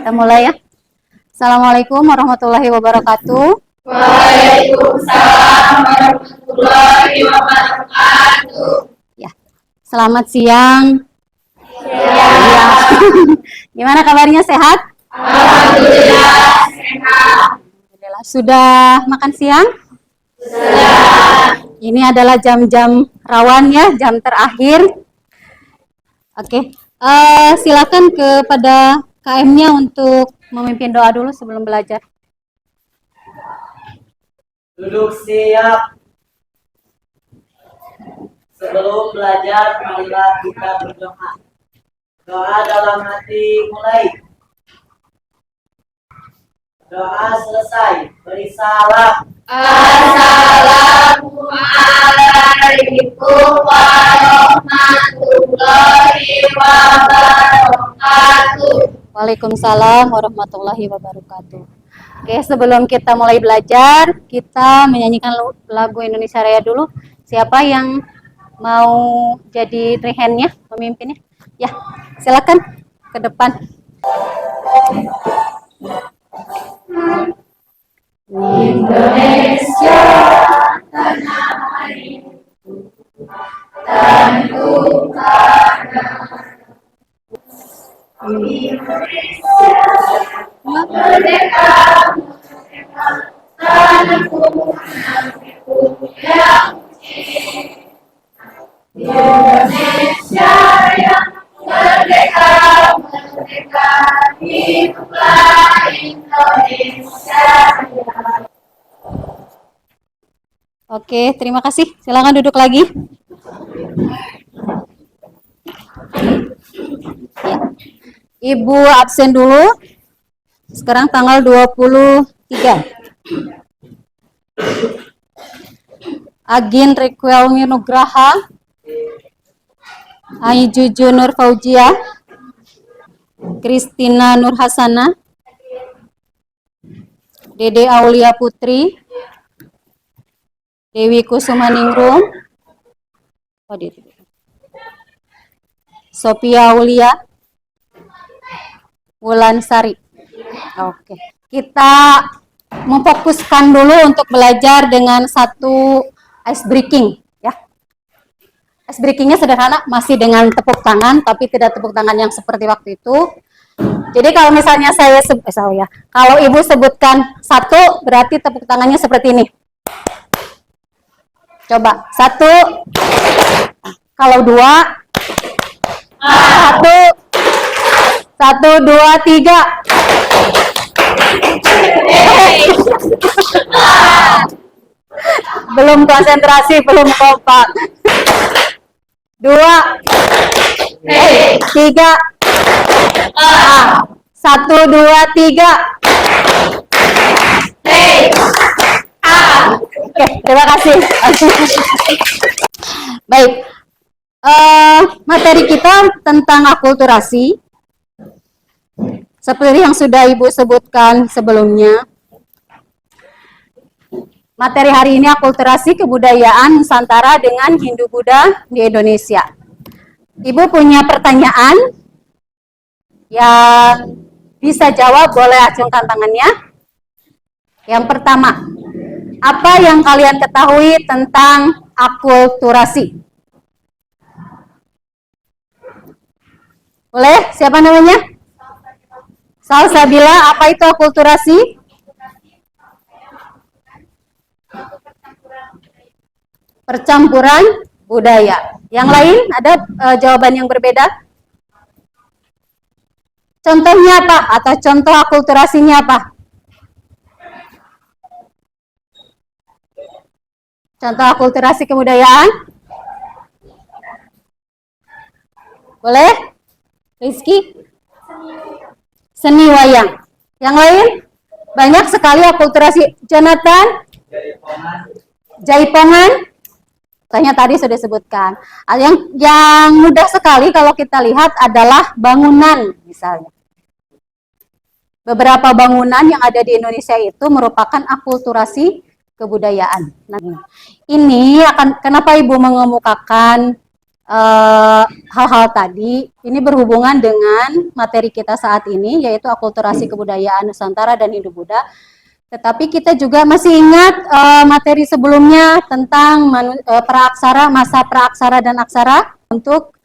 Kita mulai ya. Assalamualaikum warahmatullahi wabarakatuh. Waalaikumsalam warahmatullahi wabarakatuh. Ya, selamat siang. Ya. Gimana kabarnya, sehat? Alhamdulillah sehat. Alhamdulillah. Sudah makan siang? Sudah. Ini adalah jam-jam rawan ya, jam terakhir. Oke, silakan kepada KM-nya untuk memimpin doa dulu sebelum belajar. Duduk siap. Sebelum belajar, marilah kita berdoa. Doa dalam hati mulai. Doa selesai. Beri salam. Assalamualaikum warahmatullahi wabarakatuh. Waalaikumsalam warahmatullahi wabarakatuh. Oke, sebelum kita mulai belajar, kita menyanyikan lagu Indonesia Raya dulu. Siapa yang mau jadi rehennya, pemimpinnya? Ya, silakan ke depan. Indonesia tanah airku, tanahku karena Indonesia merdeka, tanahku negeriku yang suci. Indonesia yang merdeka, merdeka, hiduplah Indonesia. Oke, terima kasih. Silakan duduk lagi. Ya. Ibu absen dulu. Sekarang tanggal 23. Agin Rekwelmi Nugraha, Aijuju Nur Fauzia, Kristina Nur Hasana, Dede Aulia Putri, Dewi Kusumaningrum, Sophia Aulia, Wulan Sari. Oke, kita memfokuskan dulu untuk belajar dengan satu ice breaking ya. Ice breakingnya sederhana, masih dengan tepuk tangan, tapi tidak tepuk tangan yang seperti waktu itu. Jadi kalau misalnya kalau ibu sebutkan satu, berarti tepuk tangannya seperti ini. Coba, satu. Kalau dua, satu, dua, tiga. Belum konsentrasi, belum kompak. Dua, tiga. Satu, dua, tiga. Oke, terima kasih. Baik, materi kita tentang akulturasi. Seperti yang sudah Ibu sebutkan sebelumnya, materi hari ini akulturasi kebudayaan Nusantara dengan Hindu-Buddha di Indonesia. Ibu punya pertanyaan yang bisa jawab, boleh acungkan tangannya. Yang pertama, apa yang kalian ketahui tentang akulturasi? Boleh? Siapa namanya? Salsabila, apa itu akulturasi? Percampuran budaya. Yang lain ada jawaban yang berbeda? Contohnya apa? Atau contoh akulturasinya apa? Contoh akulturasi kebudayaan? Boleh? Rizky? Seni wayang. Yang lain? Banyak sekali akulturasi. Jonathan? Jaipongan? Tanya tadi sudah disebutkan. Yang mudah sekali kalau kita lihat adalah bangunan misalnya. Beberapa bangunan yang ada di Indonesia itu merupakan akulturasi kebudayaan. Nah, ini kenapa Ibu mengemukakan hal-hal tadi ini berhubungan dengan materi kita saat ini, yaitu akulturasi kebudayaan Nusantara dan Hindu-Buddha. Tetapi kita juga masih ingat materi sebelumnya tentang praaksara, masa praaksara dan aksara untuk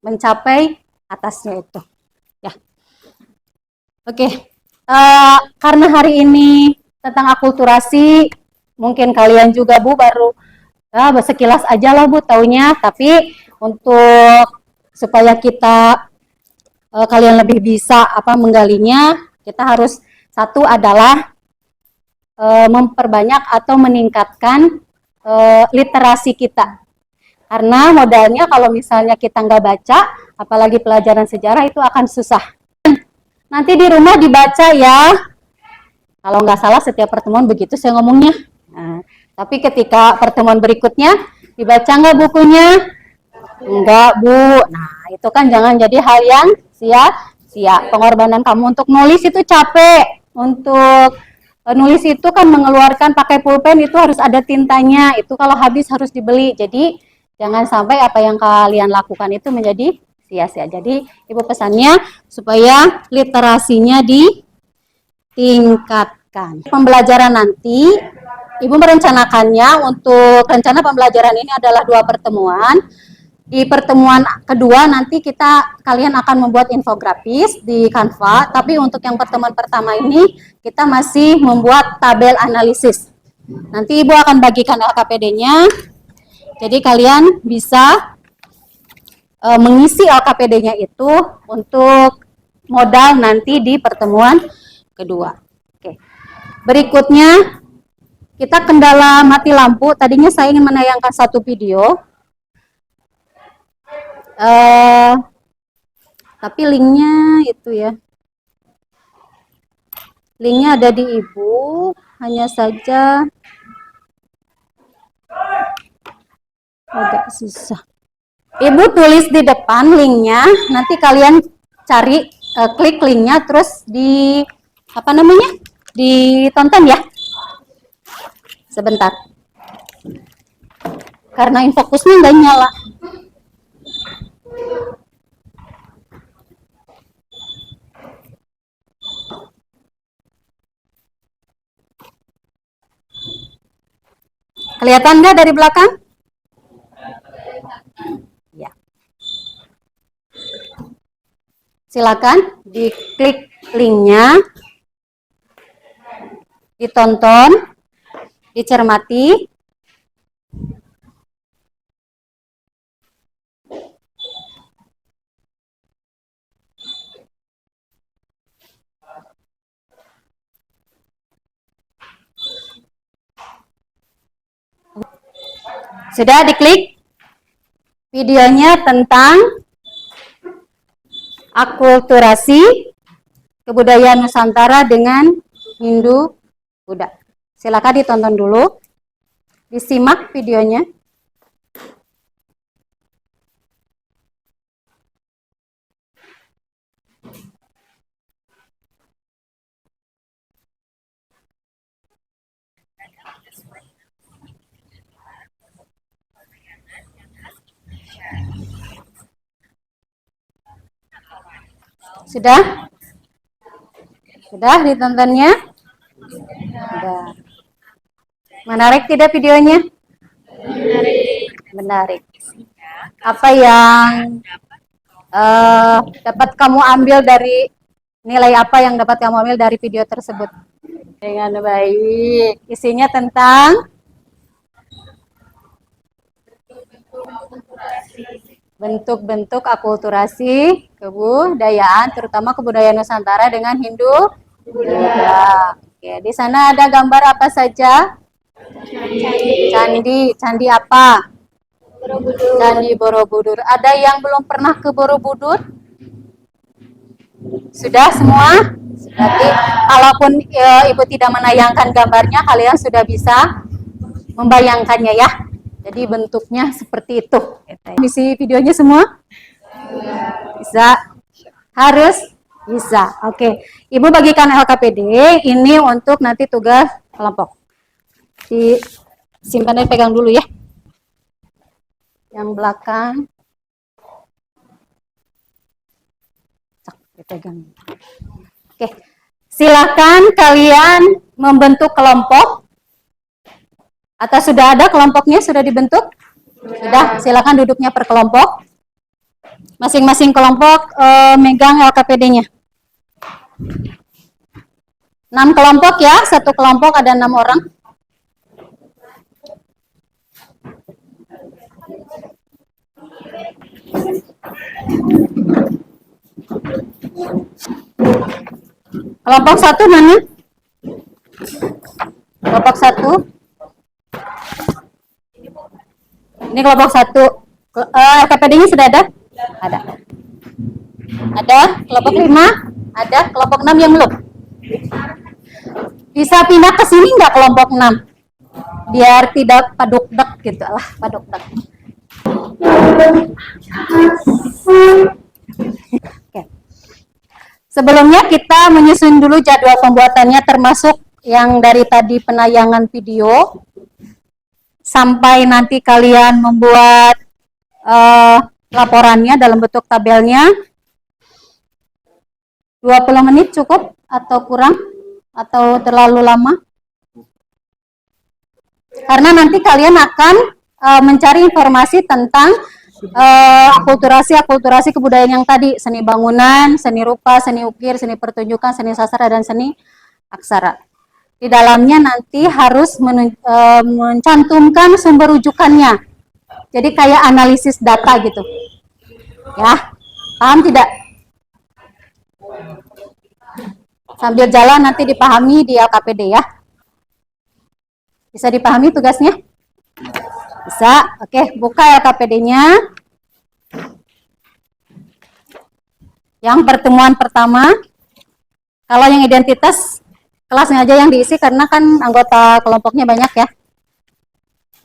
mencapai atasnya itu. Ya, oke. Karena hari ini tentang akulturasi, mungkin kalian juga Bu baru sekilas aja lah Bu taunya, tapi untuk supaya kita kalian lebih bisa menggalinya, kita harus satu adalah memperbanyak atau meningkatkan literasi kita. Karena modalnya kalau misalnya kita nggak baca, apalagi pelajaran sejarah itu akan susah. Nanti di rumah dibaca ya. Kalau nggak salah setiap pertemuan begitu saya ngomongnya. Nah, tapi ketika pertemuan berikutnya dibaca nggak bukunya? Enggak Bu. Nah itu kan jangan jadi hal yang sia-sia. Pengorbanan kamu untuk nulis itu capek. Untuk nulis itu kan mengeluarkan pakai pulpen itu harus ada tintanya. Itu kalau habis harus dibeli. Jadi jangan sampai apa yang kalian lakukan itu menjadi sia-sia. Jadi Ibu pesannya supaya literasinya ditingkatkan. Pembelajaran nanti Ibu merencanakannya untuk rencana pembelajaran ini adalah 2 pertemuan. Di pertemuan kedua nanti kalian akan membuat infografis di Canva, tapi untuk yang pertemuan pertama ini kita masih membuat tabel analisis. Nanti Ibu akan bagikan LKPD-nya, jadi kalian bisa mengisi LKPD-nya itu untuk modal nanti di pertemuan kedua. Oke. Berikutnya kita kendala mati lampu. Tadinya saya ingin menayangkan satu video. Tapi linknya itu ya, linknya ada di Ibu, hanya saja agak susah. Ibu tulis di depan linknya, nanti kalian cari, klik linknya, terus ditonton ya. Sebentar, karena infokusnya nggak nyala. Kelihatan nggak dari belakang? Ya. Silakan diklik linknya, ditonton, dicermati. Sudah diklik videonya tentang akulturasi kebudayaan Nusantara dengan Hindu Buddha. Silakan ditonton dulu, disimak videonya. Sudah? Sudah ditontonnya? Sudah. Menarik tidak videonya? Menarik. Apa yang dapat kamu ambil dari nilai apa yang dapat kamu ambil dari video tersebut? Dengan baik. Isinya tentang bentuk-bentuk akulturasi kebudayaan, terutama kebudayaan Nusantara dengan Hindu. Ya. Oke, di sana ada gambar apa saja? Candi. Candi apa? Borobudur. Candi Borobudur. Ada yang belum pernah ke Borobudur? Sudah semua? Berarti kalaupun Ibu tidak menayangkan gambarnya, kalian sudah bisa membayangkannya ya. Jadi bentuknya seperti itu. Misi videonya semua? Bisa? Harus? Bisa. Oke. Ibu bagikan LKPD ini untuk nanti tugas kelompok. Disimpan dan pegang dulu ya. Yang belakang. Dipegang. Oke, silakan kalian membentuk kelompok. Atau sudah ada kelompoknya, sudah dibentuk? Sudah, silakan duduknya per kelompok. Masing-masing kelompok megang LKPD-nya. 6 kelompok ya, satu kelompok ada 6 orang. Kelompok 1 mana? Kelompok 1. Ini kelompok 1. LKPD-nya sudah ada? Ada. Ada. Kelompok 5? Ada. Kelompok 6 yang belum? Bisa pindah ke sini nggak kelompok 6? Biar tidak padukdek gitu lah, padukdek. Oke. Sebelumnya kita menyusun dulu jadwal pembuatannya, termasuk yang dari tadi penayangan video sampai nanti kalian membuat laporannya dalam bentuk tabelnya. 20 menit cukup atau kurang atau terlalu lama? Karena nanti kalian akan mencari informasi tentang akulturasi kebudayaan yang tadi, seni bangunan, seni rupa, seni ukir, seni pertunjukan, seni sastra, dan seni aksara. Di dalamnya nanti harus mencantumkan sumber rujukannya. Jadi kayak analisis data gitu. Ya, paham tidak? Sambil jalan nanti dipahami di LKPD ya. Bisa dipahami tugasnya? Bisa. Oke, buka LKPD-nya. Yang pertemuan pertama, kalau yang identitas kelasnya aja yang diisi karena kan anggota kelompoknya banyak ya.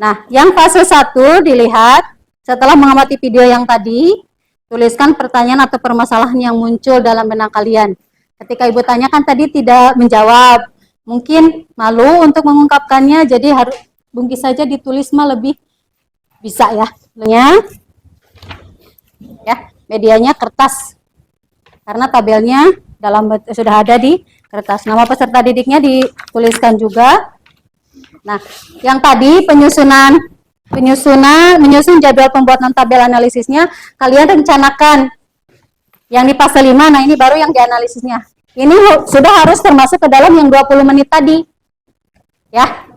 Nah, yang fase 1 dilihat setelah mengamati video yang tadi, tuliskan pertanyaan atau permasalahan yang muncul dalam benak kalian. Ketika Ibu tanyakan tadi tidak menjawab, mungkin malu untuk mengungkapkannya, jadi harus bungkis saja ditulis mah lebih bisa ya. Ya, medianya kertas. Karena tabelnya sudah ada di kertas. Nama peserta didiknya dituliskan juga. Nah, yang tadi menyusun jadwal pembuatan tabel analisisnya, kalian rencanakan yang di fase 5, nah ini baru yang dianalisisnya. Ini sudah harus termasuk ke dalam yang 20 menit tadi. Ya,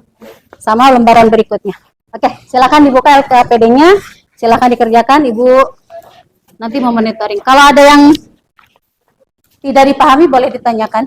sama lembaran berikutnya. Oke, silakan dibuka LKPD-nya, silakan dikerjakan, Ibu nanti memonitoring. Kalau ada yang tidak dipahami boleh ditanyakan.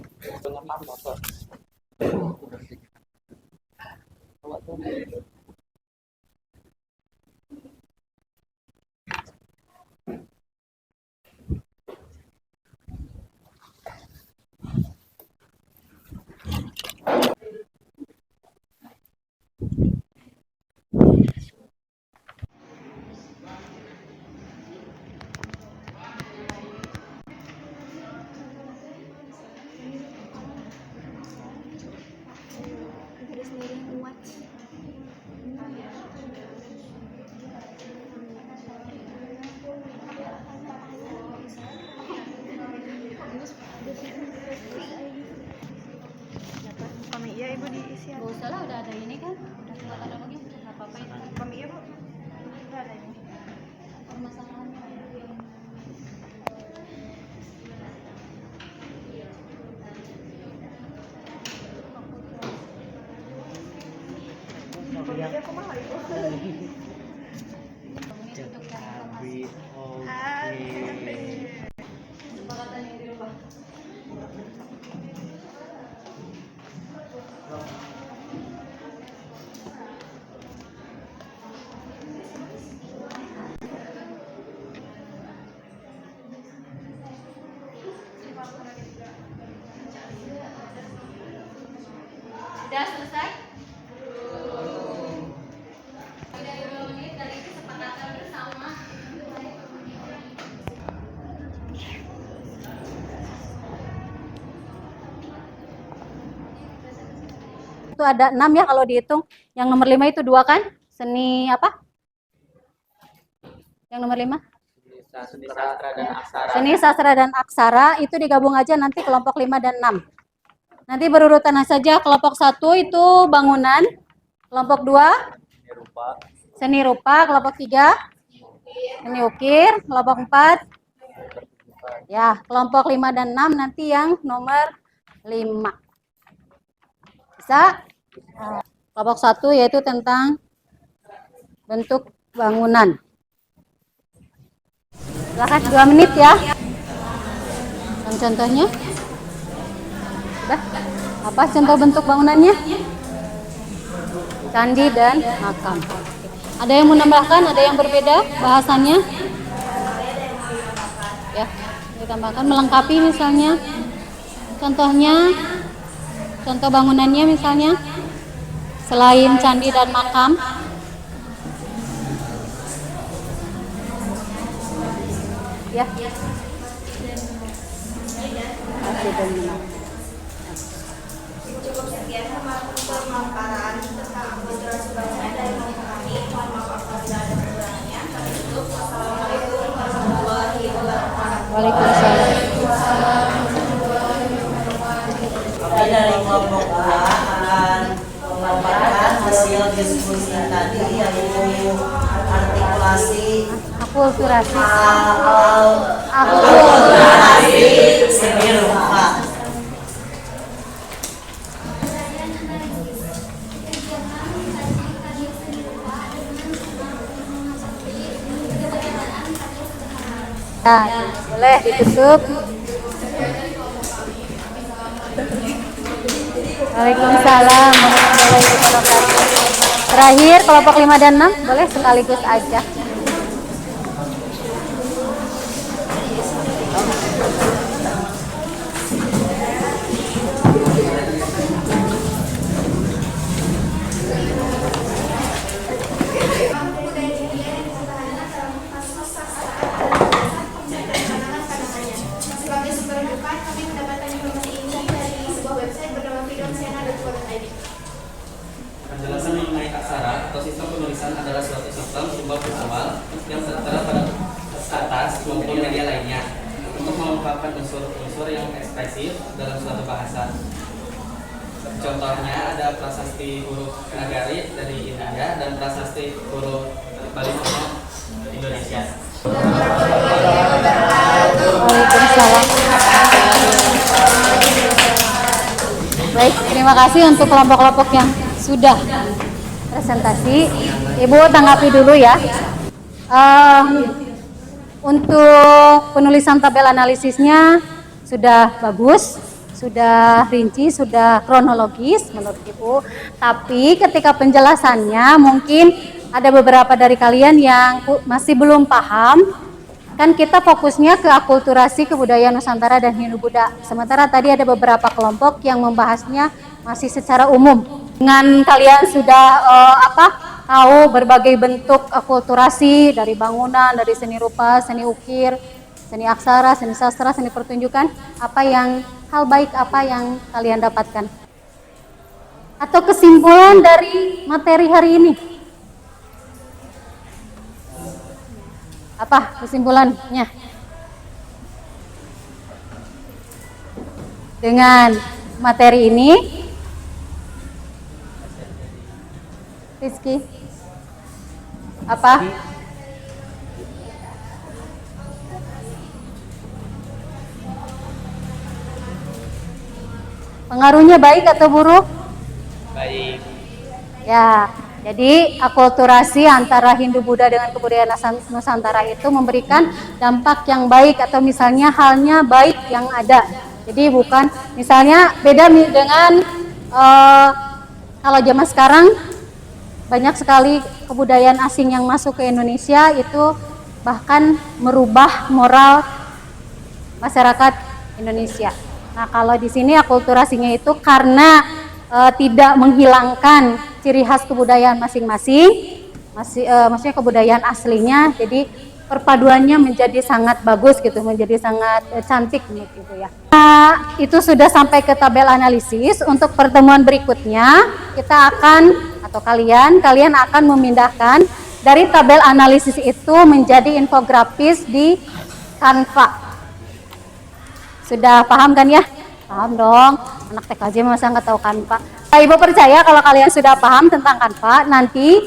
Iya Ibu diisi. Gak usah lah, udah ada ini kan, udah buat ada lagi, nggak apa-apa itu. Kami iya Bu. Udah ada ini. Permasalahannya Iya aku mau Ibu. kesepakatan yang dirubah. Sudah selesai? Sudah 2 menit dari kesepakatan bersama. Itu ada 6 ya kalau dihitung. Yang nomor 5 itu 2 kan? Seni apa? Yang nomor 5? Seni sastra dan aksara. Seni sastra dan aksara itu digabung aja nanti kelompok 5 dan 6. Nanti berurutan saja. Kelompok 1 itu bangunan, kelompok 2 seni rupa, kelompok 3 seni ukir, kelompok 4 ya, kelompok 5 dan 6 nanti yang nomor 5. Bisa? Kelompok 1 yaitu tentang bentuk bangunan. Silakan 2 menit ya. Dan contohnya? Sudah? Apa contoh bentuk bangunannya? Candi dan makam. Ada yang menambahkan, ada yang berbeda bahasannya? Ya, ditambahkan melengkapi misalnya. Contohnya, contoh bangunannya misalnya selain candi dan makam. Ya. Masih dan makam. Cukup sekian pemaparan tentang akulturasi bangunan dari kami. Mohon maaf apabila ada kekurangannya. Kami tutup. Wassalamualaikum warahmatullahi wabarakatuh. Waalaikumsalam. Kami dari kelompok 2 akan memaparkan hasil diskusi tadi yaitu artikulasi Akulturasi. akulturasi seni rupa. Nah, boleh ditutup. Waalaikumsalam warahmatullahi wabarakatuh. Terakhir kelompok 5 dan 6 boleh sekaligus aja. Sebagai sumber rujukan, kami mendapatkan informasi ini dari sebuah website bernama freedomsiana.co.id. Penjelasan mengenai aksara atau sistem penulisan adalah suatu sistem simbol visual yang tertera pada atas maupun media lainnya untuk mengungkapkan unsur-unsur yang ekspresif dalam suatu bahasa. Contohnya ada prasasti huruf Nagari dari India dan prasasti huruf Bali Indonesia. Waalaikumsalam. Baik, terima kasih untuk kelompok-kelompok yang sudah presentasi. Ibu tanggapi dulu ya. Untuk penulisan tabel analisisnya sudah bagus, sudah rinci, sudah kronologis menurut Ibu. Tapi ketika penjelasannya mungkin ada beberapa dari kalian yang masih belum paham. Kan kita fokusnya ke akulturasi kebudayaan Nusantara dan Hindu-Buddha. Sementara tadi ada beberapa kelompok yang membahasnya masih secara umum. Dengan kalian sudah tahu berbagai bentuk akulturasi dari bangunan, dari seni rupa, seni ukir, seni aksara, seni sastra, seni pertunjukan, hal baik apa yang kalian dapatkan? Atau kesimpulan dari materi hari ini? Apa kesimpulannya? Dengan materi ini, Rizky, apa? Pengaruhnya baik atau buruk? Baik. Ya, jadi akulturasi antara Hindu-Buddha dengan kebudayaan Nusantara itu memberikan dampak yang baik atau misalnya halnya baik yang ada. Jadi bukan misalnya beda dengan kalau zaman sekarang banyak sekali kebudayaan asing yang masuk ke Indonesia itu bahkan merubah moral masyarakat Indonesia. Nah, kalau di sini akulturasinya itu karena tidak menghilangkan ciri khas kebudayaan masing-masing, maksudnya kebudayaan aslinya, jadi perpaduannya menjadi sangat bagus gitu, menjadi sangat cantik gitu ya. Nah, itu sudah sampai ke tabel analisis. Untuk pertemuan berikutnya kita akan atau kalian akan memindahkan dari tabel analisis itu menjadi infografis di Canva. Sudah paham kan ya? Paham dong. Anak TKJ masa nggak tahu Canva. Nah, Ibu percaya kalau kalian sudah paham tentang Canva, nanti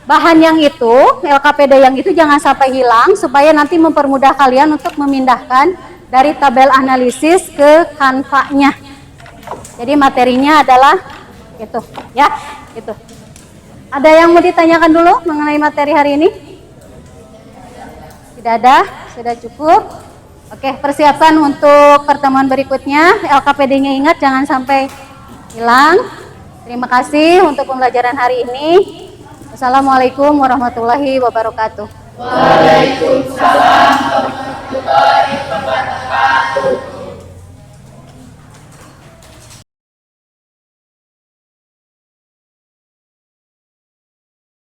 bahan yang itu, LKPD yang itu jangan sampai hilang supaya nanti mempermudah kalian untuk memindahkan dari tabel analisis ke Canva-nya. Jadi materinya adalah itu, ya, itu. Ada yang mau ditanyakan dulu mengenai materi hari ini? Tidak ada, sudah cukup. Oke, persiapkan untuk pertemuan berikutnya. LKPD-nya ingat jangan sampai hilang. Terima kasih untuk pembelajaran hari ini. Assalamualaikum warahmatullahi wabarakatuh. Waalaikumsalam